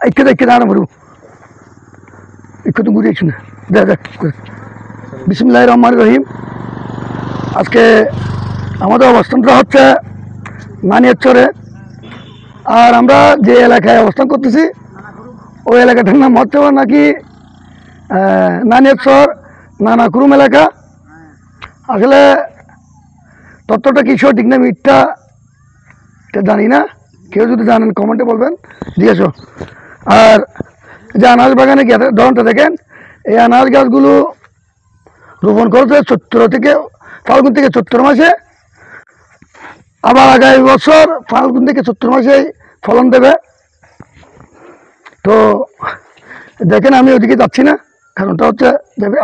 একটু দেখে দাঁড়া বলু একটু তো ঘুরে না দেখ দেখ বিসমিল্লাহির রহমানির রহিম। আজকে আমাদের অবস্থানটা হচ্ছে নানিয়ারচরে। আর আমরা যে এলাকায় অবস্থান করতেছি ওই এলাকাটার নাম হচ্ছে নাকি নানিয়ারচর নানাকুরুম এলাকা। আসলে তথ্যটা কি সঠিক না মিথ্যা এটা জানি না, কেউ যদি জানেন কমেন্টে বলবেন জিজ্ঞেস। আর যে আনাজ বাগানে ধরনটা দেখেন, এই আনাজ গাছগুলো রোপণ করেছে চৈত্র থেকে ফাল্গুন থেকে চৈত্র মাসে, আবার আগামী বছর ফাল্গুন থেকে চৈত্র মাসে ফলন দেবে। তো দেখেন আমি ওদিকে যাচ্ছি না, কারণটা হচ্ছে দেবে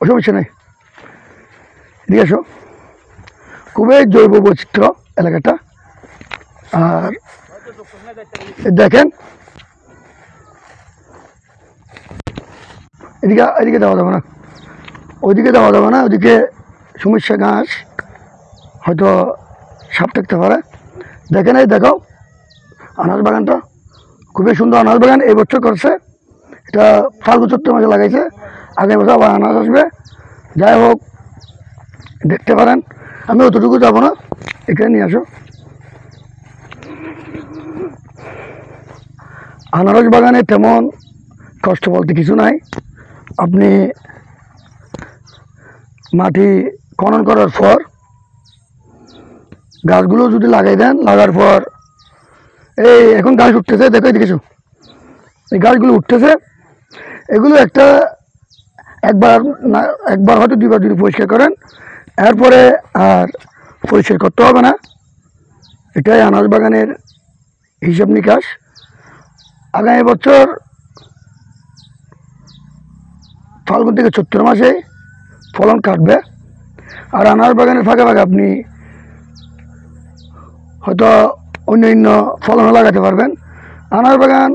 সমস্যা নেই, এদিকে এসো। খুবই জৈব বৈচিত্র্য এলাকাটা। আর দেখেন এদিকে এদিকে দেওয়া যাবে না, ওইদিকে দেওয়া যাবে না, ওইদিকে সমস্যা, ঘাস হয়তো সাপ থাকতে পারে। দেখেন এই দেখো আনাজ বাগানটা খুবই সুন্দর আনাজ বাগান এই বছর করছে। এটা ফাল্গুন চৈত্র মাসে লাগাইছে, আগামী বছর আবার আনাজ আসবে। যাই হোক দেখতে পারেন, আমি অতটুকু যাবো না, এখানে নিয়ে আসো। আনারস বাগানে তেমন কষ্ট বলতে কিছু নাই। আপনি মাটি খনন করার পর গাছগুলো যদি লাগাই দেন, লাগার পর এই এখন গাছ উঠতেছে, দেখো দেখেছো এই গাছগুলো উঠতেছে, এগুলো একবার হয়তো দুইবার যদি পরিষ্কার করেন, এরপরে আর পরিষ্কার করতে হবে না। এটাই আনাজ বাগানের হিসাব নিকাশ। আগামী বছর ফাল্গুন থেকে চৈত্র মাসে ফলন কাটবে। আর আনাজ বাগানের ফাঁকে ফাঁকে আপনি হয়তো অন্যান্য ফলনও লাগাতে পারবেন। আনাজ বাগান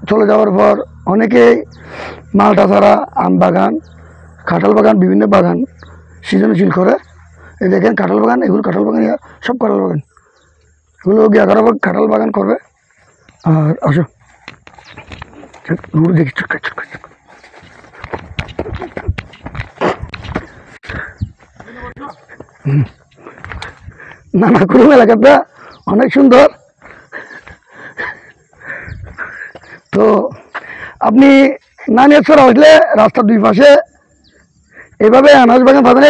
চলে যাওয়ার পর অনেকেই মালটা ছাড়া আম বাগান, কাঁঠাল বাগান, বিভিন্ন বাগান সৃজনশীল করে। এই দেখেন কাঁঠাল বাগান, এগুলো কাঁঠাল বাগান, সব কাঁঠাল বাগান, এগুলো গিয়ে কাঁঠাল বাগান করবে। আর আসো দেখি নানাকুরুম এলাকাটা অনেক সুন্দর। তো আপনি নানিয়ারচর আসলে রাস্তার দুই পাশে এভাবে আনাজ বাগান পাবেন,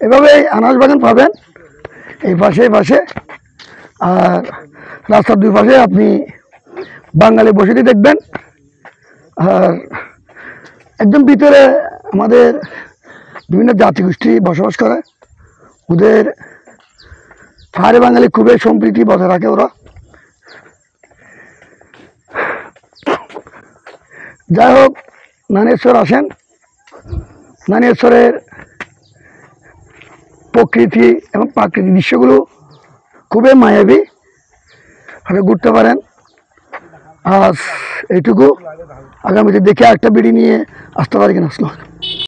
এভাবে আনাজ বাগান পাবেন এই পাশে। আর রাস্তার দুই পাশে আপনি বাঙালি বসতি দেখবেন। আর একদম ভিতরে আমাদের বিভিন্ন জাতিগোষ্ঠী বসবাস করে, ওদের পাহাড়ি বাঙালি খুবই সম্প্রীতি বজায় রাখে ওরা। যাই হোক নানিয়ারচর আসেন, নানিয়ারচরের প্রকৃতি এবং প্রাকৃতিক দৃশ্যগুলো খুবই মায়াবী, আপনি ঘুরতে পারেন। আজ এইটুকু, আগামীতে দেখে একটা বিড়ি নিয়ে আসতে পারি কিনা আসলো।